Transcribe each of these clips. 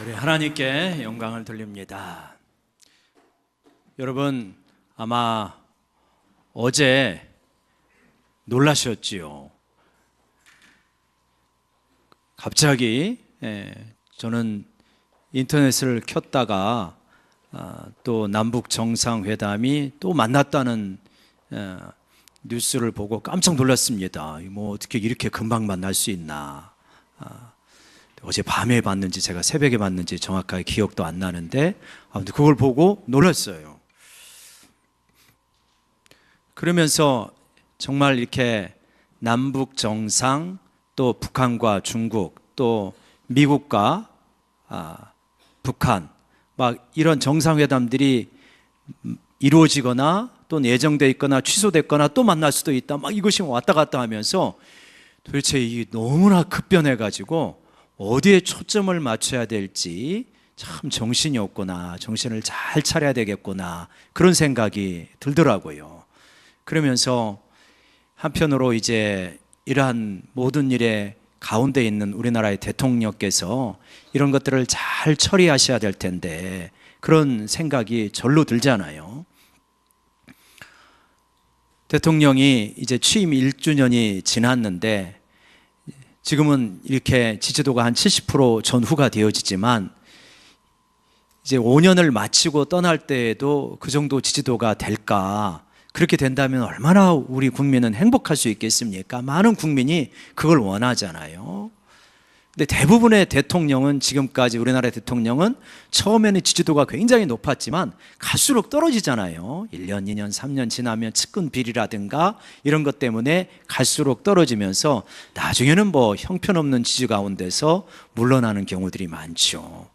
우리 하나님께 영광을 돌립니다. 여러분 아마 어제 놀라셨지요. 갑자기 저는 인터넷을 켰다가 또 남북 정상회담이 또 만났다는 뉴스를 보고 깜짝 놀랐습니다. 뭐 어떻게 이렇게 금방 만날 수 있나. 어제 밤에 봤는지 제가 새벽에 봤는지 정확하게 기억도 안 나는데 아무튼 그걸 보고 놀랐어요. 그러면서 정말 이렇게 남북 정상, 또 북한과 중국, 또 미국과 북한 막 이런 정상회담들이 이루어지거나 또는 예정돼 있거나 취소됐거나 또 만날 수도 있다, 막 이것이 왔다 갔다 하면서 도대체 이게 너무나 급변해 가지고 어디에 초점을 맞춰야 될지 참 정신이 없구나, 정신을 잘 차려야 되겠구나, 그런 생각이 들더라고요. 그러면서 한편으로 이제 이러한 모든 일의 가운데 있는 우리나라의 대통령께서 이런 것들을 잘 처리하셔야 될 텐데 그런 생각이 절로 들잖아요. 대통령이 이제 취임 1주년이 지났는데 지금은 이렇게 지지도가 한 70% 전후가 되어지지만 이제 5년을 마치고 떠날 때에도 그 정도 지지도가 될까? 그렇게 된다면 얼마나 우리 국민은 행복할 수 있겠습니까? 많은 국민이 그걸 원하잖아요. 근데 대부분의 대통령은, 지금까지 우리나라 대통령은 처음에는 지지도가 굉장히 높았지만 갈수록 떨어지잖아요. 1년, 2년, 3년 지나면 측근 비리라든가 이런 것 때문에 갈수록 떨어지면서 나중에는 뭐 형편없는 지지 가운데서 물러나는 경우들이 많죠.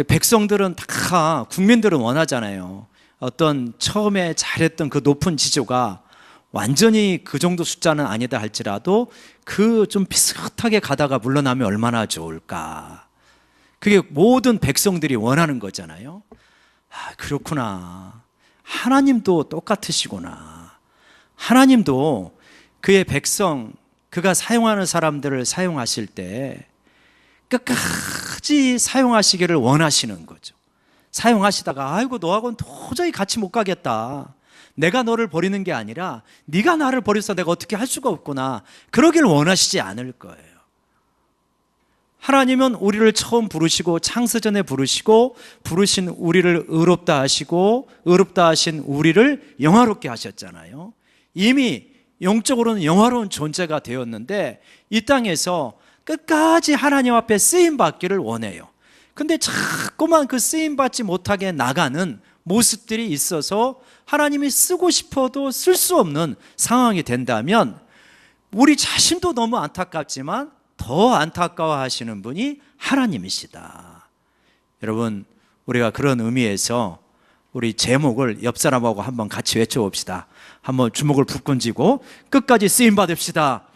백성들은 다, 국민들은 원하잖아요. 어떤 처음에 잘했던 그 높은 지지가 완전히 그 정도 숫자는 아니다 할지라도 그 좀 비슷하게 가다가 물러나면 얼마나 좋을까. 그게 모든 백성들이 원하는 거잖아요. 그렇구나. 하나님도 똑같으시구나. 하나님도 그의 백성, 그가 사용하는 사람들을 사용하실 때 끝까지 사용하시기를 원하시는 거죠. 사용하시다가 아이고 너하고는 도저히 같이 못 가겠다, 내가 너를 버리는 게 아니라 네가 나를 버려서 내가 어떻게 할 수가 없구나, 그러길 원하시지 않을 거예요. 하나님은 우리를 처음 부르시고 창세전에 부르시고 부르신 우리를 의롭다 하시고 의롭다 하신 우리를 영화롭게 하셨잖아요. 이미 영적으로는 영화로운 존재가 되었는데 이 땅에서 끝까지 하나님 앞에 쓰임받기를 원해요. 근데 자꾸만 그 쓰임받지 못하게 나가는 모습들이 있어서 하나님이 쓰고 싶어도 쓸 수 없는 상황이 된다면 우리 자신도 너무 안타깝지만 더 안타까워 하시는 분이 하나님이시다. 여러분, 우리가 그런 의미에서 우리 제목을 옆 사람하고 한번 같이 외쳐봅시다. 한번 주먹을 불끈 쥐고 끝까지 쓰임받읍시다.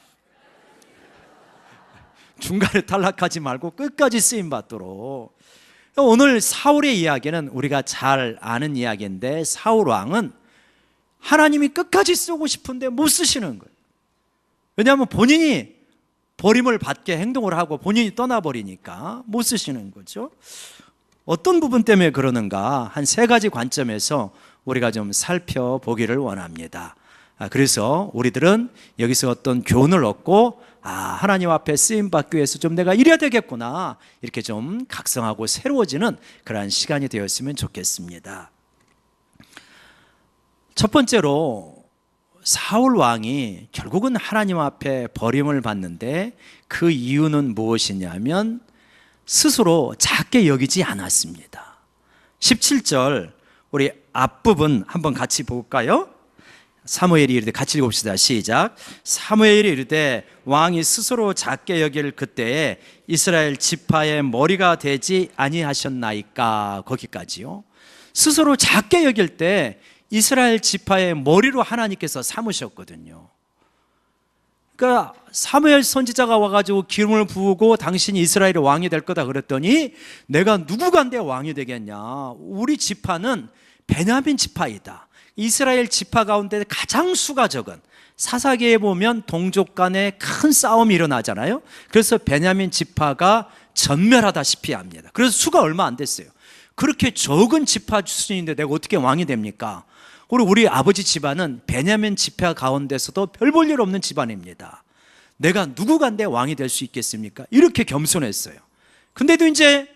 중간에 탈락하지 말고 끝까지 쓰임받도록. 오늘 사울의 이야기는 우리가 잘 아는 이야기인데, 사울 왕은 하나님이 끝까지 쓰고 싶은데 못 쓰시는 거예요. 왜냐하면 본인이 버림을 받게 행동을 하고 본인이 떠나버리니까 못 쓰시는 거죠. 어떤 부분 때문에 그러는가, 한 3가지 관점에서 우리가 좀 살펴보기를 원합니다. 그래서 우리들은 여기서 어떤 교훈을 얻고 하나님 앞에 쓰임받기 위해서 좀 내가 이래야 되겠구나, 이렇게 좀 각성하고 새로워지는 그러한 시간이 되었으면 좋겠습니다. 첫 번째로 사울 왕이 결국은 하나님 앞에 버림을 받는데 그 이유는 무엇이냐면 스스로 작게 여기지 않았습니다. 17절 우리 앞부분 한번 같이 볼까요? 사무엘이 이르되, 같이 읽읍시다. 시작. 사무엘이 이르되 왕이 스스로 작게 여길 그때에 이스라엘 지파의 머리가 되지 아니하셨나이까. 거기까지요. 스스로 작게 여길 때 이스라엘 지파의 머리로 하나님께서 삼으셨거든요. 그러니까 사무엘 선지자가 와가지고 기름을 부으고 당신이 이스라엘의 왕이 될 거다 그랬더니 내가 누구간데 왕이 되겠냐, 우리 지파는 베냐민 지파이다. 이스라엘 지파 가운데 가장 수가 적은, 사사기에 보면 동족 간에 큰 싸움이 일어나잖아요. 그래서 베냐민 지파가 전멸하다시피 합니다. 그래서 수가 얼마 안 됐어요. 그렇게 적은 지파 수준인데 내가 어떻게 왕이 됩니까? 그리고 우리 아버지 집안은 베냐민 지파 가운데서도 별 볼 일 없는 집안입니다. 내가 누구간데 왕이 될 수 있겠습니까? 이렇게 겸손했어요. 근데도 이제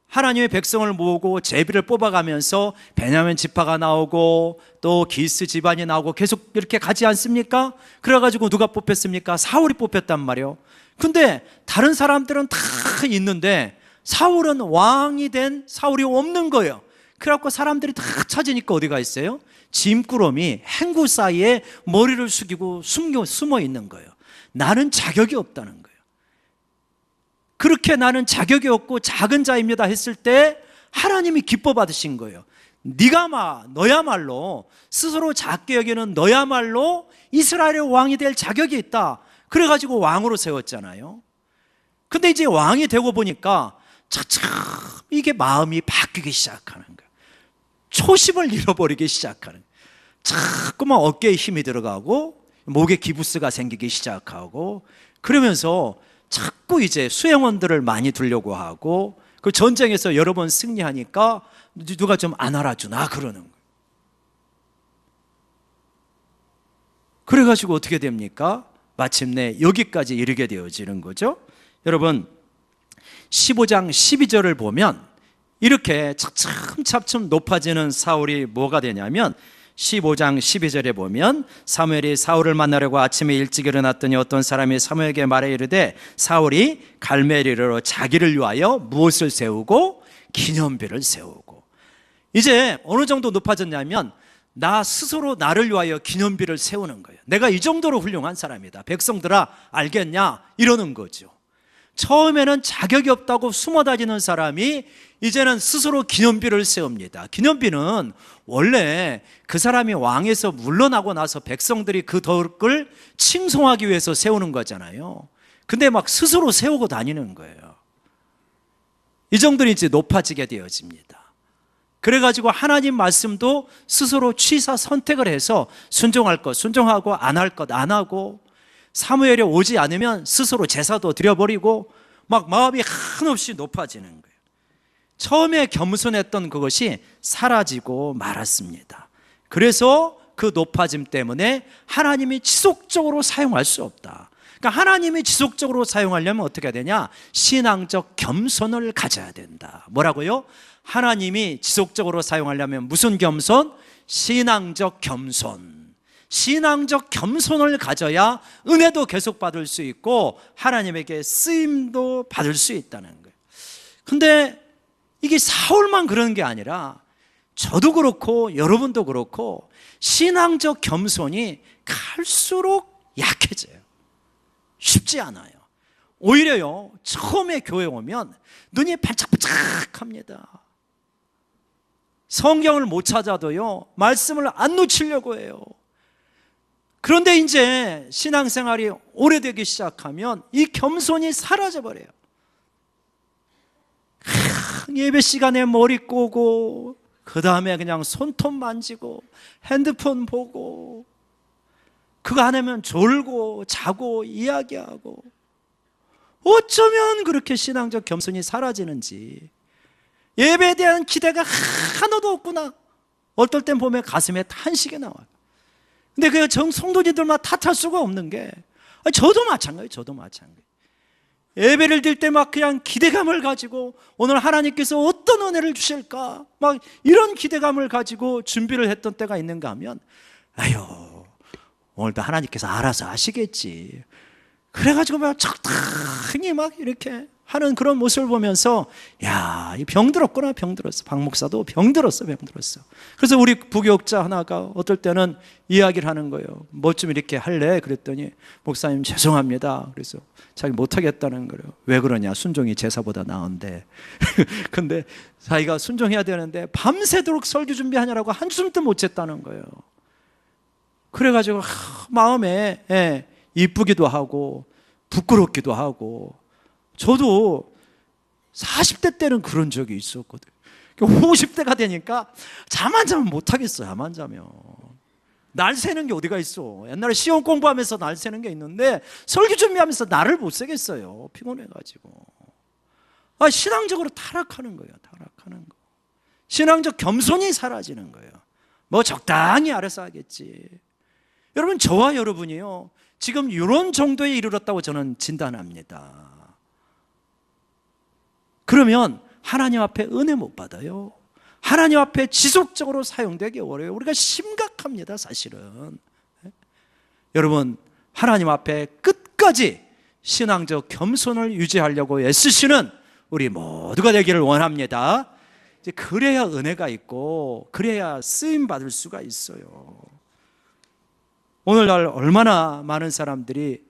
하나님의 백성을 모으고 제비를 뽑아가면서 베냐민 지파가 나오고 또 기스 집안이 나오고 계속 이렇게 가지 않습니까? 그래가지고 누가 뽑혔습니까? 사울이 뽑혔단 말이에요. 근데 다른 사람들은 다 있는데 사울은 왕이 된 사울이 없는 거예요. 그래갖고 사람들이 다 찾으니까 어디가 있어요? 짐꾸러미 행구 사이에 머리를 숙이고 숨어 있는 거예요. 나는 자격이 없다는 거예요. 그렇게 나는 자격이 없고 작은 자입니다 했을 때 하나님이 기뻐 받으신 거예요. 너야말로 스스로 작게 여기는 너야말로 이스라엘의 왕이 될 자격이 있다. 그래가지고 왕으로 세웠잖아요. 근데 이제 왕이 되고 보니까 차츰 이게 마음이 바뀌기 시작하는 거예요. 초심을 잃어버리기 시작하는 거예요. 자꾸만 어깨에 힘이 들어가고 목에 기부스가 생기기 시작하고 그러면서 자꾸 이제 수행원들을 많이 두려고 하고 그 전쟁에서 여러 번 승리하니까 누가 좀 안 알아주나 그러는 거예요. 그래가지고 어떻게 됩니까? 마침내 여기까지 이르게 되어지는 거죠. 여러분 15장 12절을 보면 이렇게 차츰차츰 높아지는 사울이 뭐가 되냐면 15장 12절에 보면 사무엘이 사울을 만나려고 아침에 일찍 일어났더니 어떤 사람이 사무엘에게 말해 이르되 사울이 갈멜리로 자기를 위하여 무엇을 세우고 기념비를 세우고 이제 어느 정도 높아졌냐면 나 스스로 나를 위하여 기념비를 세우는 거예요. 내가 이 정도로 훌륭한 사람이다. 백성들아 알겠냐? 이러는 거죠. 처음에는 자격이 없다고 숨어 다니는 사람이 이제는 스스로 기념비를 세웁니다. 기념비는 원래 그 사람이 왕에서 물러나고 나서 백성들이 그 덕을 칭송하기 위해서 세우는 거잖아요. 근데 막 스스로 세우고 다니는 거예요. 이 정도는 이제 높아지게 되어집니다. 그래가지고 하나님 말씀도 스스로 취사 선택을 해서 순종할 것 순종하고 안 할 것 안 하고 사무엘이 오지 않으면 스스로 제사도 드려버리고 막 마음이 한없이 높아지는 거예요. 처음에 겸손했던 그것이 사라지고 말았습니다. 그래서 그 높아짐 때문에 하나님이 지속적으로 사용할 수 없다. 그러니까 하나님이 지속적으로 사용하려면 어떻게 해야 되냐? 신앙적 겸손을 가져야 된다. 뭐라고요? 하나님이 지속적으로 사용하려면 무슨 겸손? 신앙적 겸손. 신앙적 겸손을 가져야 은혜도 계속 받을 수 있고 하나님에게 쓰임도 받을 수 있다는 거예요. 근데 이게 사울만 그런 게 아니라 저도 그렇고 여러분도 그렇고 신앙적 겸손이 갈수록 약해져요. 쉽지 않아요. 오히려요 처음에 교회 오면 눈이 반짝반짝합니다. 성경을 못 찾아도요 말씀을 안 놓치려고 해요. 그런데 이제 신앙생활이 오래되기 시작하면 이 겸손이 사라져버려요. 예배 시간에 머리 꼬고 그 다음에 그냥 손톱 만지고 핸드폰 보고 그거 안 하면 졸고 자고 이야기하고 어쩌면 그렇게 신앙적 겸손이 사라지는지 예배에 대한 기대가 하나도 없구나. 어떨 땐 보면 가슴에 탄식이 나와요. 근데 그 성도님들만 탓할 수가 없는 게 저도 마찬가지예요. 저도 마찬가지. 예배를 드릴 때 막 그냥 기대감을 가지고 오늘 하나님께서 어떤 은혜를 주실까 막 이런 기대감을 가지고 준비를 했던 때가 있는가 하면 아유 오늘도 하나님께서 알아서 아시겠지. 그래가지고 막 적당히 막 이렇게 하는 그런 모습을 보면서 야, 이 병들었구나. 병들었어. 박 목사도 병들었어. 그래서 우리 부교육자 하나가 어떨 때는 이야기를 하는 거예요. 뭐 좀 이렇게 할래? 그랬더니 목사님 죄송합니다. 그래서 자기 못하겠다는 거예요. 왜 그러냐? 순종이 제사보다 나은데. 근데 자기가 순종해야 되는데 밤새도록 설교 준비하냐라고 한숨도 못 잤다는 거예요. 그래가지고 마음에 이쁘기도 하고 부끄럽기도 하고 저도 40대 때는 그런 적이 있었거든요. 50대가 되니까 잠 안 자면 못하겠어요. 잠 안 자면 날 새는 게 어디가 있어. 옛날에 시험 공부하면서 날 새는 게 있는데 설교 준비하면서 날을 못 새겠어요. 피곤해가지고 신앙적으로 타락하는 거예요. 타락하는 거. 신앙적 겸손이 사라지는 거예요. 뭐 적당히 알아서 하겠지. 여러분, 저와 여러분이요, 지금 이런 정도에 이르렀다고 저는 진단합니다. 그러면 하나님 앞에 은혜 못 받아요. 하나님 앞에 지속적으로 사용되기 어려워요. 우리가 심각합니다, 사실은. 여러분, 하나님 앞에 끝까지 신앙적 겸손을 유지하려고 애쓰시는 우리 모두가 되기를 원합니다. 이제 그래야 은혜가 있고, 그래야 쓰임 받을 수가 있어요. 오늘날 얼마나 많은 사람들이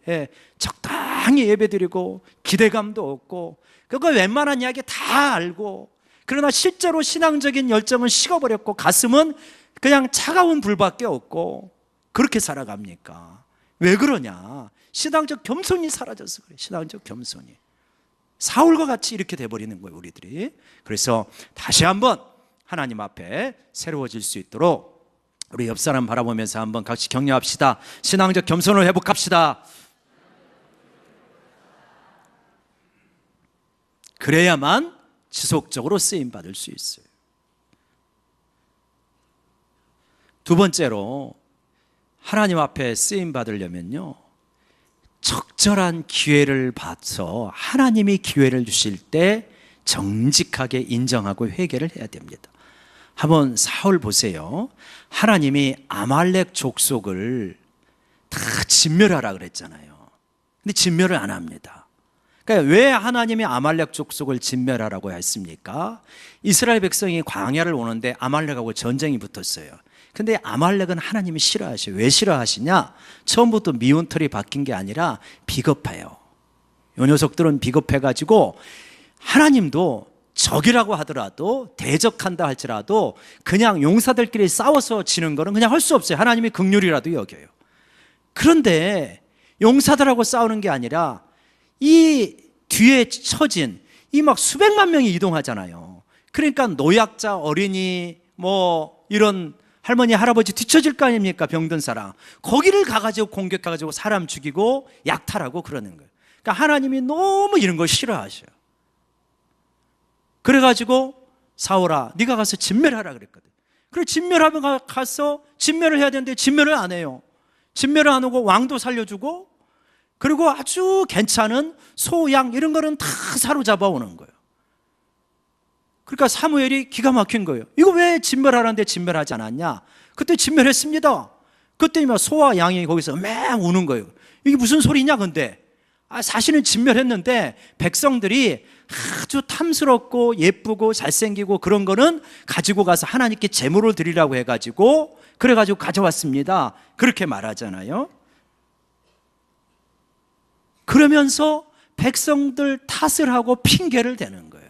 적당히 예배드리고 기대감도 없고, 그거 웬만한 이야기 다 알고, 그러나 실제로 신앙적인 열정은 식어버렸고 가슴은 그냥 차가운 불밖에 없고, 그렇게 살아갑니까? 왜 그러냐? 신앙적 겸손이 사라져서 그래요. 신앙적 겸손이. 사울과 같이 이렇게 돼버리는 거예요, 우리들이. 그래서 다시 한번 하나님 앞에 새로워질 수 있도록 우리 옆 사람 바라보면서 한번 같이 격려합시다. 신앙적 겸손을 회복합시다. 그래야만 지속적으로 쓰임받을 수 있어요. 두 번째로, 하나님 앞에 쓰임받으려면요, 적절한 기회를 봐서 하나님이 기회를 주실 때 정직하게 인정하고 회개를 해야 됩니다. 한번 사울 보세요. 하나님이 아말렉 족속을 다 진멸하라 그랬잖아요. 근데 진멸을 안 합니다. 그러니까 왜 하나님이 아말렉 족속을 진멸하라고 했습니까? 이스라엘 백성이 광야를 오는데 아말렉하고 전쟁이 붙었어요. 근데 아말렉은 하나님이 싫어하셔요. 왜 싫어하시냐? 처음부터 미운 털이 박힌 게 아니라 비겁해요. 이 녀석들은 비겁해가지고 하나님도 적이라고 하더라도, 대적한다 할지라도 그냥 용사들끼리 싸워서 지는 거는 그냥 할 수 없어요. 하나님이 긍휼이라도 여겨요. 그런데 용사들하고 싸우는 게 아니라 이 뒤에 처진 이 막 수백만 명이 이동하잖아요. 그러니까 노약자, 어린이, 뭐 이런 할머니, 할아버지 뒤처질 거 아닙니까? 병든 사람. 거기를 가가지고 공격해가지고 사람 죽이고 약탈하고 그러는 거예요. 그러니까 하나님이 너무 이런 걸 싫어하셔요. 그래가지고 사울아, 네가 가서 진멸하라 그랬거든. 그래, 진멸하면 가서 진멸을 해야 되는데 진멸을 안 해요. 진멸을 안 하고 왕도 살려주고, 그리고 아주 괜찮은 소, 양 이런 거는 다 사로잡아 오는 거예요. 그러니까 사무엘이 기가 막힌 거예요. 이거 왜 진멸하라는데 진멸하지 않았냐? 그때 진멸했습니다. 그때 소와 양이 거기서 맹 우는 거예요. 이게 무슨 소리냐 근데? 사실은 진멸했는데 백성들이 아주 탐스럽고 예쁘고 잘생기고 그런 거는 가지고 가서 하나님께 제물을 드리라고 해가지고, 그래가지고 가져왔습니다. 그렇게 말하잖아요. 그러면서 백성들 탓을 하고 핑계를 대는 거예요.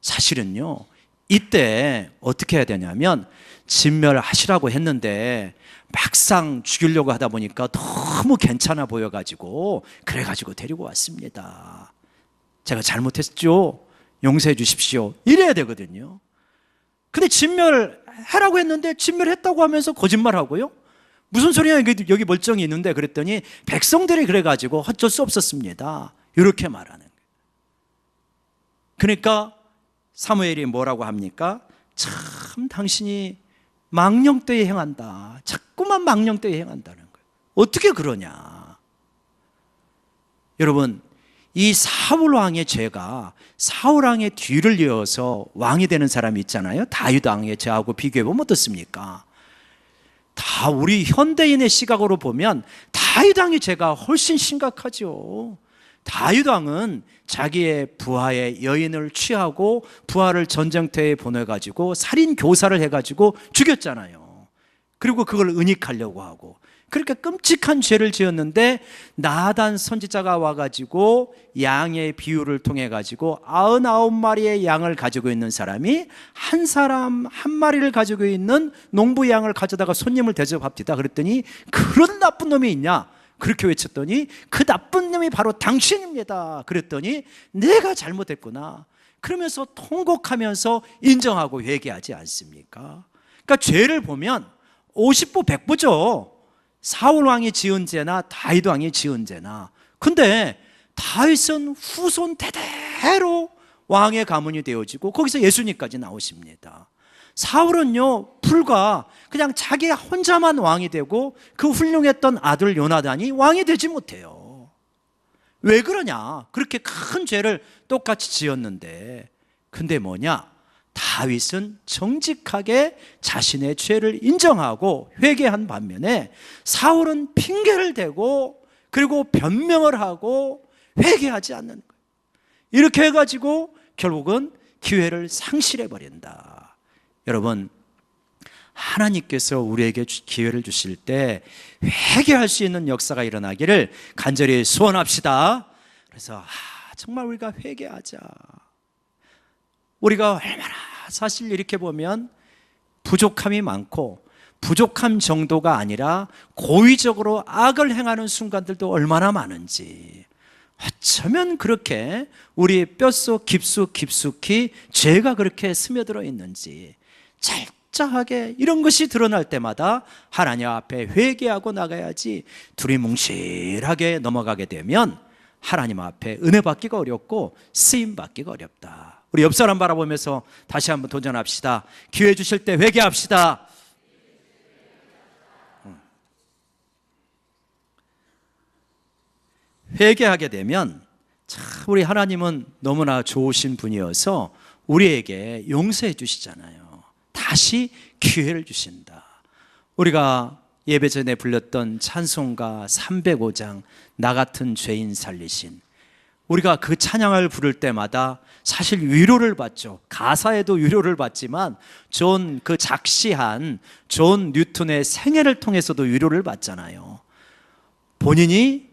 사실은요, 이때 어떻게 해야 되냐면, 진멸하시라고 했는데 막상 죽이려고 하다 보니까 너무 괜찮아 보여가지고 그래가지고 데리고 왔습니다. 제가 잘못했죠, 용서해 주십시오, 이래야 되거든요. 근데 진멸하라고 했는데 진멸했다고 하면서 거짓말하고요. 무슨 소리야, 여기 멀쩡히 있는데. 그랬더니 백성들이 그래가지고 어쩔 수 없었습니다, 이렇게 말하는 거예요. 그러니까 사무엘이 뭐라고 합니까? 참 당신이 망령되이 행한다. 자꾸만 망령되이 행한다는 거예요. 어떻게 그러냐? 여러분, 이 사울왕의 죄가 사울왕의 뒤를 이어서 왕이 되는 사람이 있잖아요. 다윗왕의 죄하고 비교해보면 어떻습니까? 다 우리 현대인의 시각으로 보면 다윗왕의 죄가 훨씬 심각하죠. 다윗왕은 자기의 부하의 여인을 취하고 부하를 전쟁터에 보내가지고 살인 교사를 해가지고 죽였잖아요. 그리고 그걸 은닉하려고 하고, 그렇게 끔찍한 죄를 지었는데 나단 선지자가 와가지고 양의 비유를 통해 가지고 99마리의 양을 가지고 있는 사람이 한 사람 한 마리를 가지고 있는 농부 양을 가져다가 손님을 대접합니다. 그랬더니 그런 나쁜 놈이 있냐? 그렇게 외쳤더니 그 나쁜 놈이 바로 당신입니다. 그랬더니 내가 잘못했구나. 그러면서 통곡하면서 인정하고 회개하지 않습니까? 그러니까 죄를 보면 50부 100부죠. 사울 왕이 지은 죄나 다윗 왕이 지은 죄나. 근데 다윗은 후손 대대로 왕의 가문이 되어지고 거기서 예수님까지 나오십니다. 사울은요 불과 그냥 자기 혼자만 왕이 되고 그 훌륭했던 아들 요나단이 왕이 되지 못해요. 왜 그러냐? 그렇게 큰 죄를 똑같이 지었는데. 근데 뭐냐? 다윗은 정직하게 자신의 죄를 인정하고 회개한 반면에 사울은 핑계를 대고 그리고 변명을 하고 회개하지 않는 거예요. 이렇게 해가지고 결국은 기회를 상실해 버린다. 여러분, 하나님께서 우리에게 기회를 주실 때 회개할 수 있는 역사가 일어나기를 간절히 소원합시다. 그래서 정말 우리가 회개하자. 우리가 얼마나 사실 이렇게 보면 부족함이 많고 부족함 정도가 아니라 고의적으로 악을 행하는 순간들도 얼마나 많은지, 어쩌면 그렇게 우리 뼛속 깊숙이 죄가 그렇게 스며들어 있는지 철저하게 이런 것이 드러날 때마다 하나님 앞에 회개하고 나가야지. 두리뭉실하게 넘어가게 되면 하나님 앞에 은혜 받기가 어렵고 쓰임 받기가 어렵다. 우리 옆 사람 바라보면서 다시 한번 도전합시다. 기회 주실 때 회개합시다. 회개하게 되면 참 우리 하나님은 너무나 좋으신 분이어서 우리에게 용서해 주시잖아요. 다시 기회를 주신다. 우리가 예배 전에 불렀던 찬송가 305장 나 같은 죄인 살리신, 우리가 그 찬양을 부를 때마다 사실 위로를 받죠. 가사에도 위로를 받지만 그 작시한 존 뉴턴의 생애를 통해서도 위로를 받잖아요. 본인이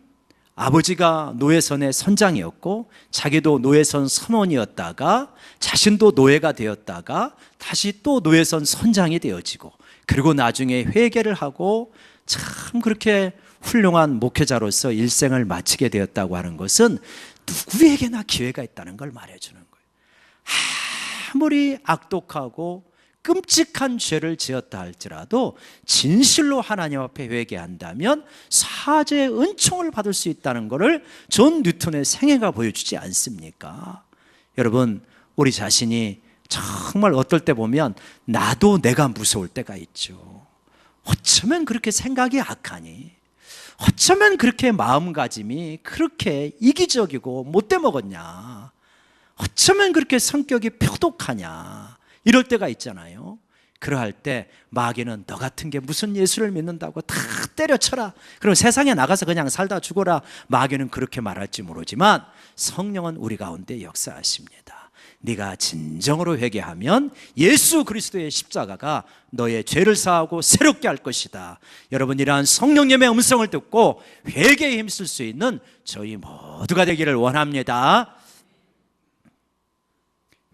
아버지가 노예선의 선장이었고 자기도 노예선 선원이었다가 자신도 노예가 되었다가 다시 또 노예선 선장이 되어지고 그리고 나중에 회개를 하고 참 그렇게 훌륭한 목회자로서 일생을 마치게 되었다고 하는 것은 누구에게나 기회가 있다는 걸 말해주는 거예요. 아무리 악독하고 끔찍한 죄를 지었다 할지라도 진실로 하나님 앞에 회개한다면 사죄의 은총을 받을 수 있다는 것을 존 뉴턴의 생애가 보여주지 않습니까? 여러분, 우리 자신이 정말 어떨 때 보면 나도 내가 무서울 때가 있죠. 어쩌면 그렇게 생각이 악하니, 어쩌면 그렇게 마음가짐이 그렇게 이기적이고 못돼 먹었냐, 어쩌면 그렇게 성격이 표독하냐, 이럴 때가 있잖아요. 그러할 때 마귀는 너 같은 게 무슨 예수를 믿는다고 다 때려쳐라, 그럼 세상에 나가서 그냥 살다 죽어라. 마귀는 그렇게 말할지 모르지만 성령은 우리 가운데 역사하십니다. 네가 진정으로 회개하면 예수 그리스도의 십자가가 너의 죄를 사하고 새롭게 할 것이다. 여러분, 이러한 성령님의 음성을 듣고 회개에 힘쓸 수 있는 저희 모두가 되기를 원합니다.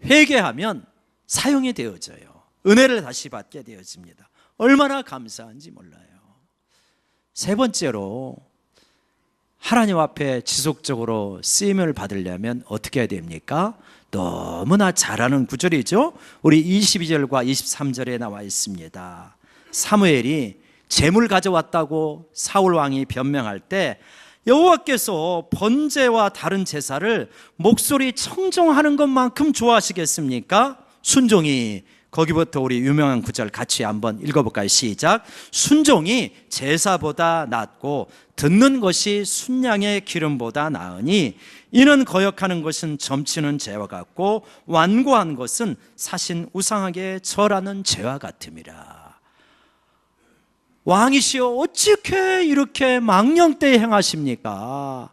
회개하면 사용이 되어져요. 은혜를 다시 받게 되어집니다. 얼마나 감사한지 몰라요. 세 번째로, 하나님 앞에 지속적으로 쓰임을 받으려면 어떻게 해야 됩니까? 너무나 잘 아는 구절이죠. 우리 22절과 23절에 나와 있습니다. 사무엘이 재물 가져왔다고 사울 왕이 변명할 때 여호와께서 번제와 다른 제사를 목소리 청정하는 것만큼 좋아하시겠습니까? 순종이, 거기부터 우리 유명한 구절 같이 한번 읽어볼까요? 시작. 순종이 제사보다 낫고 듣는 것이 순양의 기름보다 나으니 이는 거역하는 것은 점치는 죄와 같고 완고한 것은 사신 우상하게 절하는 죄와 같음이라. 왕이시여 어떻게 이렇게 망령되이 행하십니까?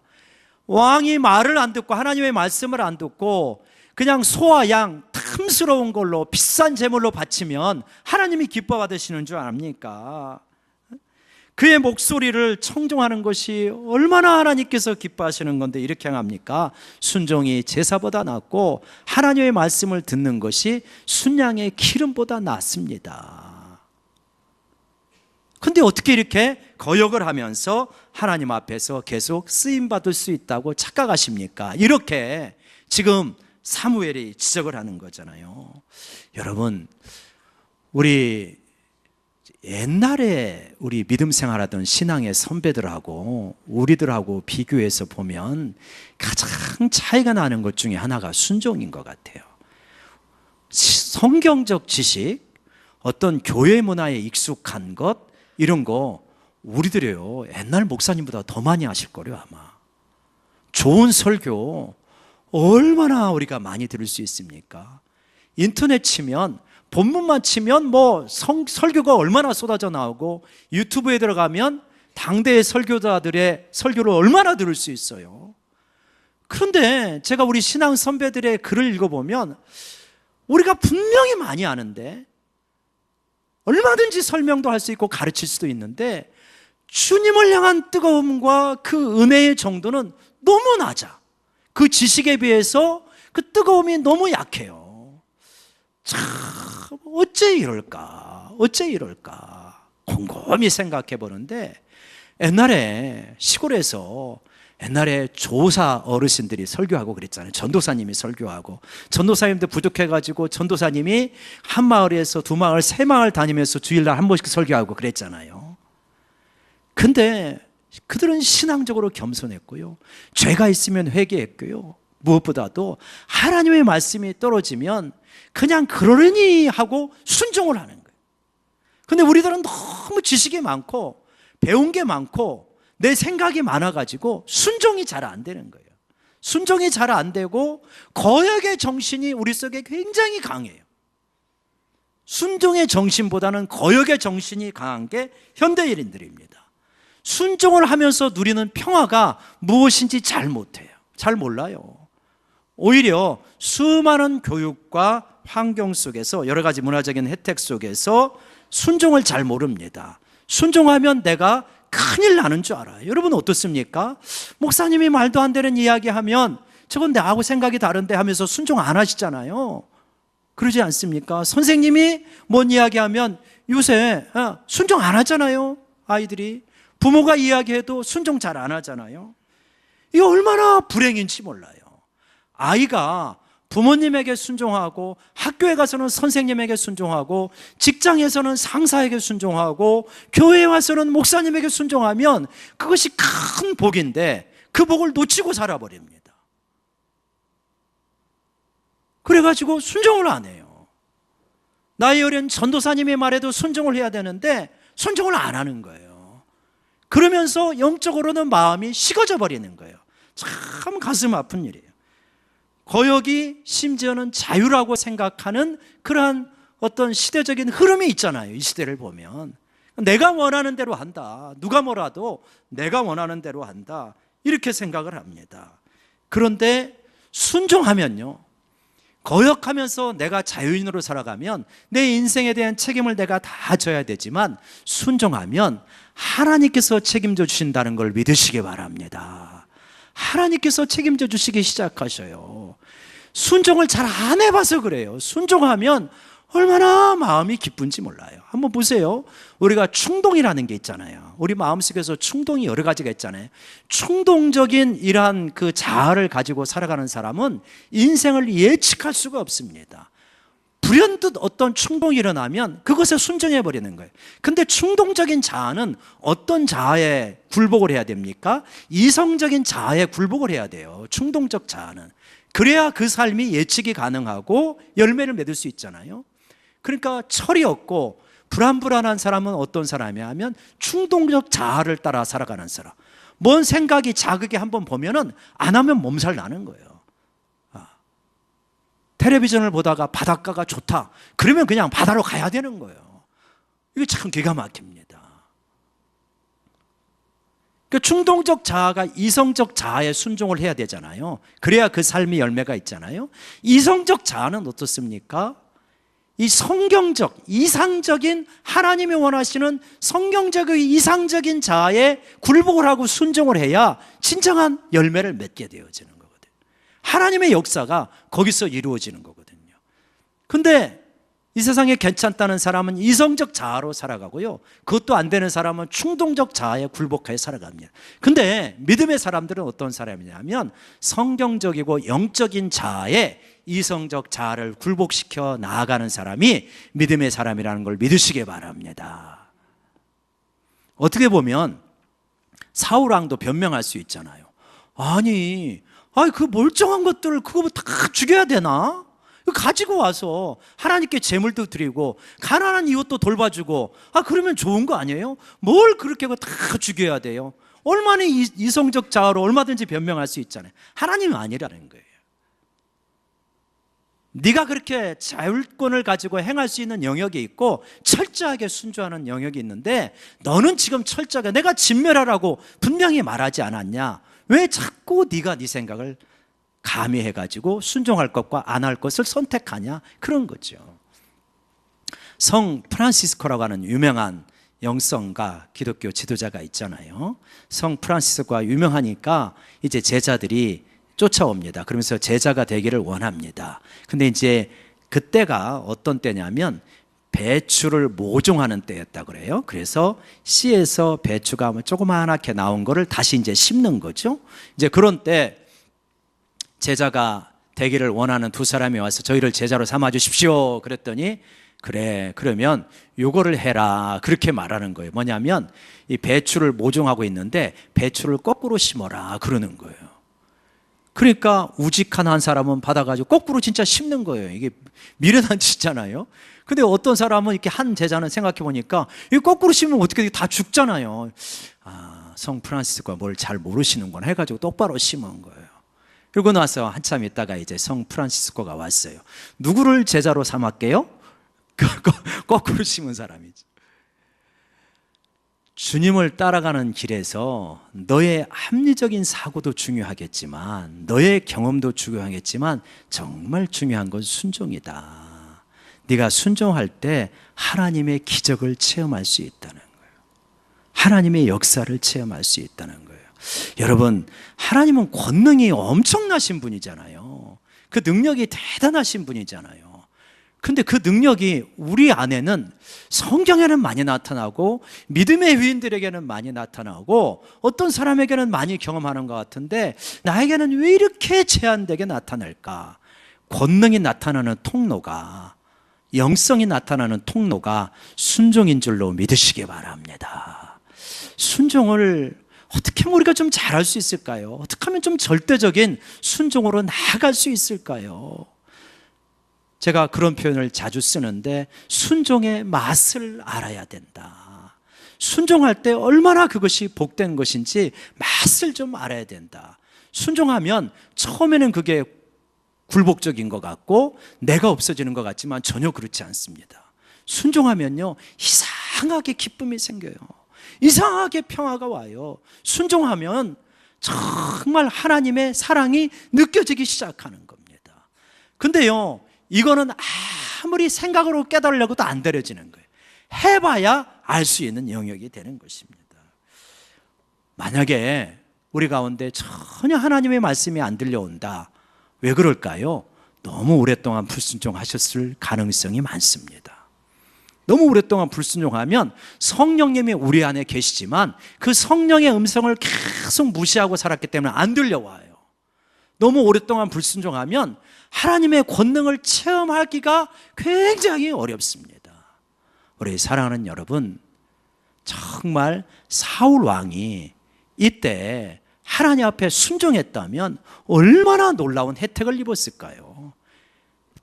왕이 말을 안 듣고 하나님의 말씀을 안 듣고 그냥 소와 양 탐스러운 걸로 비싼 제물로 바치면 하나님이 기뻐 받으시는 줄 압니까? 그의 목소리를 청종하는 것이 얼마나 하나님께서 기뻐하시는 건데 이렇게 행합니까? 순종이 제사보다 낫고 하나님의 말씀을 듣는 것이 순양의 기름보다 낫습니다. 근데 어떻게 이렇게 거역을 하면서 하나님 앞에서 계속 쓰임받을 수 있다고 착각하십니까? 이렇게 지금 사무엘이 지적을 하는 거잖아요. 여러분, 우리 옛날에 우리 믿음 생활하던 신앙의 선배들하고 우리들하고 비교해서 보면 가장 차이가 나는 것 중에 하나가 순종인 것 같아요. 성경적 지식, 어떤 교회 문화에 익숙한 것, 이런 거 우리들이요 옛날 목사님보다 더 많이 하실 거래요. 아마 좋은 설교 얼마나 우리가 많이 들을 수 있습니까? 인터넷 치면, 본문만 치면 뭐 설교가 얼마나 쏟아져 나오고, 유튜브에 들어가면 당대의 설교자들의 설교를 얼마나 들을 수 있어요. 그런데 제가 우리 신앙 선배들의 글을 읽어보면 우리가 분명히 많이 아는데, 얼마든지 설명도 할 수 있고 가르칠 수도 있는데, 주님을 향한 뜨거움과 그 은혜의 정도는 너무 낮아. 그 지식에 비해서 그 뜨거움이 너무 약해요. 참 어째 이럴까? 어째 이럴까? 곰곰이 생각해 보는데, 옛날에 시골에서 옛날에 조사 어르신들이 설교하고 그랬잖아요. 전도사님이 설교하고, 전도사님들 부족해가지고 전도사님이 한 마을에서 두 마을, 세 마을 다니면서 주일날 한 번씩 설교하고 그랬잖아요. 근데 그들은 신앙적으로 겸손했고요, 죄가 있으면 회개했고요, 무엇보다도 하나님의 말씀이 떨어지면 그냥 그러려니 하고 순종을 하는 거예요. 근데 우리들은 너무 지식이 많고 배운 게 많고 내 생각이 많아가지고 순종이 잘 안 되는 거예요. 순종이 잘 안 되고 거역의 정신이 우리 속에 굉장히 강해요. 순종의 정신보다는 거역의 정신이 강한 게 현대인들입니다. 순종을 하면서 누리는 평화가 무엇인지 잘 못해요. 잘 몰라요. 오히려 수많은 교육과 환경 속에서, 여러 가지 문화적인 혜택 속에서 순종을 잘 모릅니다. 순종하면 내가 큰일 나는 줄 알아요. 여러분 어떻습니까? 목사님이 말도 안 되는 이야기하면 저건 나하고 생각이 다른데 하면서 순종 안 하시잖아요. 그러지 않습니까? 선생님이 뭔 이야기하면 요새 순종 안 하잖아요. 아이들이 부모가 이야기해도 순종 잘 안 하잖아요. 이게 얼마나 불행인지 몰라요. 아이가 부모님에게 순종하고, 학교에 가서는 선생님에게 순종하고, 직장에서는 상사에게 순종하고, 교회에 와서는 목사님에게 순종하면 그것이 큰 복인데 그 복을 놓치고 살아버립니다. 그래가지고 순종을 안 해요. 나이 어린 전도사님의 말에도 순종을 해야 되는데 순종을 안 하는 거예요. 그러면서 영적으로는 마음이 식어져 버리는 거예요. 참 가슴 아픈 일이에요. 거역이 심지어는 자유라고 생각하는 그러한 어떤 시대적인 흐름이 있잖아요. 이 시대를 보면 내가 원하는 대로 한다, 누가 뭐라도 내가 원하는 대로 한다, 이렇게 생각을 합니다. 그런데 순종하면요, 거역하면서 내가 자유인으로 살아가면 내 인생에 대한 책임을 내가 다 져야 되지만, 순종하면 하나님께서 책임져 주신다는 걸 믿으시기 바랍니다. 하나님께서 책임져 주시기 시작하셔요. 순종을 잘 안 해봐서 그래요. 순종하면 얼마나 마음이 기쁜지 몰라요. 한번 보세요. 우리가 충동이라는 게 있잖아요. 우리 마음속에서 충동이 여러 가지가 있잖아요. 충동적인 이러한 그 자아를 가지고 살아가는 사람은 인생을 예측할 수가 없습니다. 불현듯 어떤 충동이 일어나면 그것에 순종해 버리는 거예요. 근데 충동적인 자아는 어떤 자아에 굴복을 해야 됩니까? 이성적인 자아에 굴복을 해야 돼요. 충동적 자아는. 그래야 그 삶이 예측이 가능하고 열매를 맺을 수 있잖아요. 그러니까 철이 없고 불안불안한 사람은 어떤 사람이냐 하면 충동적 자아를 따라 살아가는 사람. 뭔 생각이 자극이 한번 보면은 안 하면 몸살 나는 거예요. 텔레비전을 보다가 바닷가가 좋다, 그러면 그냥 바다로 가야 되는 거예요. 이게 참 기가 막힙니다. 그러니까 충동적 자아가 이성적 자아에 순종을 해야 되잖아요. 그래야 그 삶의 열매가 있잖아요. 이성적 자아는 어떻습니까? 이 성경적, 이상적인, 하나님이 원하시는 성경적의 이상적인 자아에 굴복을 하고 순종을 해야 진정한 열매를 맺게 되어지는 거예요. 하나님의 역사가 거기서 이루어지는 거거든요. 근데 이 세상에 괜찮다는 사람은 이성적 자아로 살아가고요, 그것도 안 되는 사람은 충동적 자아에 굴복하여 살아갑니다. 근데 믿음의 사람들은 어떤 사람이냐면 성경적이고 영적인 자아에 이성적 자아를 굴복시켜 나아가는 사람이 믿음의 사람이라는 걸 믿으시기 바랍니다. 어떻게 보면 사울 왕도 변명할 수 있잖아요. 아니 그 멀쩡한 것들을 그거 다 죽여야 되나? 가지고 와서 하나님께 제물도 드리고 가난한 이웃도 돌봐주고 그러면 좋은 거 아니에요? 뭘 그렇게 다 죽여야 돼요? 얼마나 이성적 자아로 얼마든지 변명할 수 있잖아요. 하나님은 아니라는 거예요. 네가 그렇게 자율권을 가지고 행할 수 있는 영역이 있고 철저하게 순종하는 영역이 있는데 너는 지금 철저하게 내가 진멸하라고 분명히 말하지 않았냐? 왜 자꾸 네가 네 생각을 가미해가지고 순종할 것과 안 할 것을 선택하냐? 그런 거죠. 성 프란시스코라고 하는 유명한 영성가 기독교 지도자가 있잖아요. 성 프란시스코가 유명하니까 이제 제자들이 쫓아옵니다. 그러면서 제자가 되기를 원합니다. 근데 이제 그때가 어떤 때냐면 배추를 모종하는 때였다 그래요. 그래서 씨에서 배추가 조그맣게 나온 거를 다시 이제 심는 거죠. 이제 그런 때 제자가 되기를 원하는 두 사람이 와서 저희를 제자로 삼아 주십시오 그랬더니 그래 그러면 요거를 해라 그렇게 말하는 거예요. 뭐냐면 이 배추를 모종하고 있는데 배추를 거꾸로 심어라 그러는 거예요. 그러니까 우직한 한 사람은 받아가지고 거꾸로 진짜 심는 거예요. 이게 미련한 짓잖아요. 근데 어떤 사람은 이렇게 한 제자는 생각해 보니까 이 거꾸로 심으면 어떻게 다 죽잖아요. 성 프란시스코가 뭘 잘 모르시는구나 해가지고 똑바로 심은 거예요. 그리고 나서 한참 있다가 이제 성 프란시스코가 왔어요. 누구를 제자로 삼았게요? 거꾸로 심은 사람이죠. 주님을 따라가는 길에서 너의 합리적인 사고도 중요하겠지만 너의 경험도 중요하겠지만 정말 중요한 건 순종이다. 네가 순종할 때 하나님의 기적을 체험할 수 있다는 거예요. 하나님의 역사를 체험할 수 있다는 거예요. 여러분, 하나님은 권능이 엄청나신 분이잖아요. 그 능력이 대단하신 분이잖아요. 근데 그 능력이 우리 안에는 성경에는 많이 나타나고 믿음의 위인들에게는 많이 나타나고 어떤 사람에게는 많이 경험하는 것 같은데 나에게는 왜 이렇게 제한되게 나타날까? 권능이 나타나는 통로가, 영성이 나타나는 통로가 순종인 줄로 믿으시기 바랍니다. 순종을 어떻게 하면 우리가 좀 잘할 수 있을까요? 어떻게 하면 좀 절대적인 순종으로 나아갈 수 있을까요? 제가 그런 표현을 자주 쓰는데 순종의 맛을 알아야 된다. 순종할 때 얼마나 그것이 복된 것인지 맛을 좀 알아야 된다. 순종하면 처음에는 그게 굴복적인 것 같고 내가 없어지는 것 같지만 전혀 그렇지 않습니다. 순종하면요 이상하게 기쁨이 생겨요. 이상하게 평화가 와요. 순종하면 정말 하나님의 사랑이 느껴지기 시작하는 겁니다. 근데요 이거는 아무리 생각으로 깨달으려고도 안 되려지는 거예요. 해봐야 알 수 있는 영역이 되는 것입니다. 만약에 우리 가운데 전혀 하나님의 말씀이 안 들려온다. 왜 그럴까요? 너무 오랫동안 불순종하셨을 가능성이 많습니다. 너무 오랫동안 불순종하면 성령님이 우리 안에 계시지만 그 성령의 음성을 계속 무시하고 살았기 때문에 안 들려와요. 너무 오랫동안 불순종하면 하나님의 권능을 체험하기가 굉장히 어렵습니다. 우리 사랑하는 여러분, 정말 사울 왕이 이때 하나님 앞에 순종했다면 얼마나 놀라운 혜택을 입었을까요?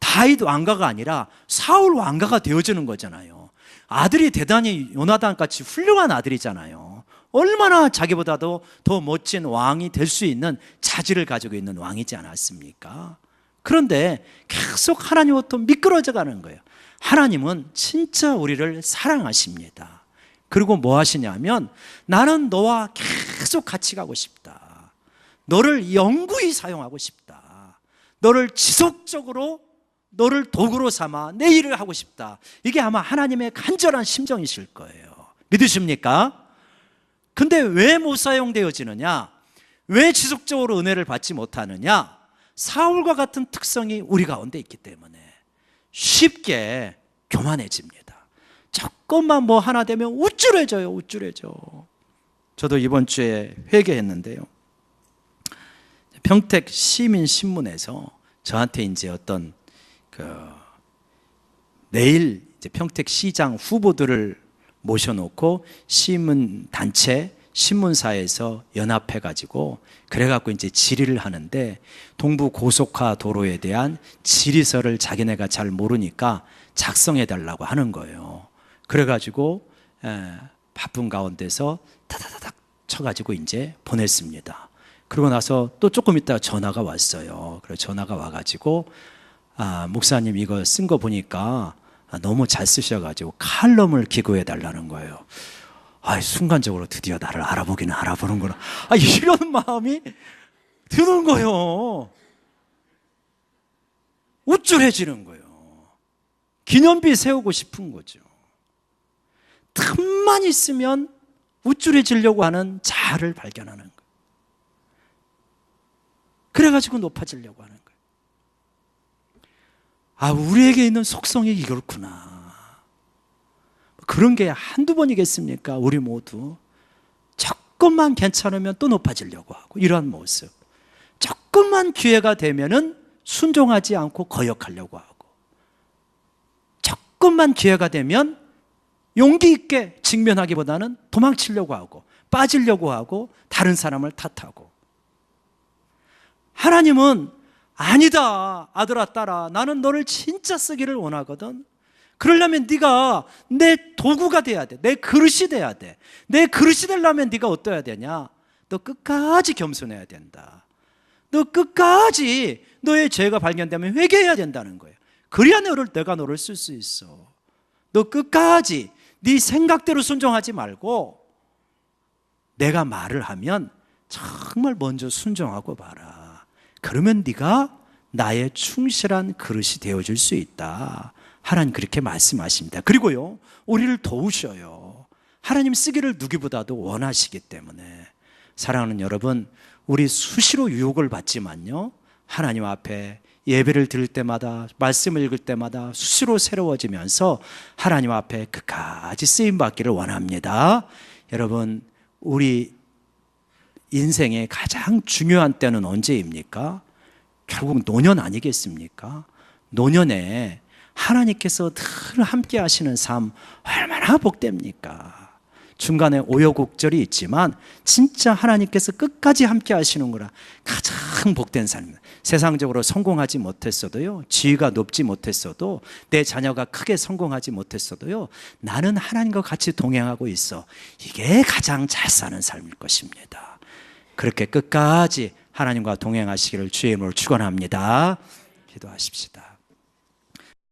다윗 왕가가 아니라 사울 왕가가 되어주는 거잖아요. 아들이 대단히 요나단같이 훌륭한 아들이잖아요. 얼마나 자기보다도 더 멋진 왕이 될 수 있는 자질을 가지고 있는 왕이지 않았습니까? 그런데 계속 하나님으로부터 미끄러져 가는 거예요. 하나님은 진짜 우리를 사랑하십니다. 그리고 뭐 하시냐면 나는 너와 계속 같이 가고 싶다. 너를 영구히 사용하고 싶다. 너를 지속적으로 너를 도구로 삼아 내 일을 하고 싶다. 이게 아마 하나님의 간절한 심정이실 거예요. 믿으십니까? 근데 왜 못 사용되어지느냐? 왜 지속적으로 은혜를 받지 못하느냐? 사울과 같은 특성이 우리 가운데 있기 때문에 쉽게 교만해집니다. 조금만 뭐 하나 되면 우쭐해져요. 우쭐해져. 저도 이번 주에 회개했는데요, 평택 시민신문에서 저한테 이제 어떤 내일 이제 평택시장 후보들을 모셔놓고 시민단체 신문사에서 연합해가지고 그래갖고 이제 질의를 하는데, 동부 고속화 도로에 대한 질의서를 자기네가 잘 모르니까 작성해달라고 하는 거예요. 그래가지고 바쁜 가운데서 타다다닥 쳐가지고 이제 보냈습니다. 그러고 나서 또 조금 있다가 전화가 왔어요. 그래서 전화가 와가지고 목사님 이거 쓴 거 보니까 너무 잘 쓰셔가지고 칼럼을 기고해 달라는 거예요. 순간적으로 드디어 나를 알아보기는 알아보는구나. 이런 마음이 드는 거예요. 우쭐해지는 거예요. 기념비 세우고 싶은 거죠. 틈만 있으면 우쭐해지려고 하는 자아를 발견하는 거예요. 그래가지고 높아지려고 하는 거예요. 우리에게 있는 속성이 이렇구나. 그런 게 한두 번이겠습니까? 우리 모두 조금만 괜찮으면 또 높아지려고 하고, 이러한 모습. 조금만 기회가 되면은 순종하지 않고 거역하려고 하고, 조금만 기회가 되면 용기 있게 직면하기보다는 도망치려고 하고, 빠지려고 하고, 다른 사람을 탓하고. 하나님은 아니다, 아들아 딸아, 나는 너를 진짜 쓰기를 원하거든. 그러려면 네가 내 도구가 돼야 돼. 내 그릇이 돼야 돼. 내 그릇이 되려면 네가 어떠해야 되냐? 너 끝까지 겸손해야 된다. 너 끝까지 너의 죄가 발견되면 회개해야 된다는 거예요. 그래야 내가 너를 쓸 수 있어. 너 끝까지 네 생각대로 순종하지 말고, 내가 말을 하면 정말 먼저 순종하고 봐라. 그러면 네가 나의 충실한 그릇이 되어줄 수 있다. 하나님 그렇게 말씀하십니다. 그리고요, 우리를 도우셔요. 하나님 쓰기를 누구보다도 원하시기 때문에. 사랑하는 여러분, 우리 수시로 유혹을 받지만요, 하나님 앞에 예배를 드릴 때마다, 말씀을 읽을 때마다 수시로 새로워지면서 하나님 앞에 끝까지 쓰임받기를 원합니다. 여러분, 우리 인생의 가장 중요한 때는 언제입니까? 결국 노년 아니겠습니까? 노년에 하나님께서 늘 함께 하시는 삶 얼마나 복됩니까? 중간에 우여곡절이 있지만 진짜 하나님께서 끝까지 함께 하시는 거라 가장 복된 삶입니다. 세상적으로 성공하지 못했어도요, 지위가 높지 못했어도, 내 자녀가 크게 성공하지 못했어도요, 나는 하나님과 같이 동행하고 있어. 이게 가장 잘 사는 삶일 것입니다. 그렇게 끝까지 하나님과 동행하시기를 주의 이름으로 축원합니다. 기도하십시다.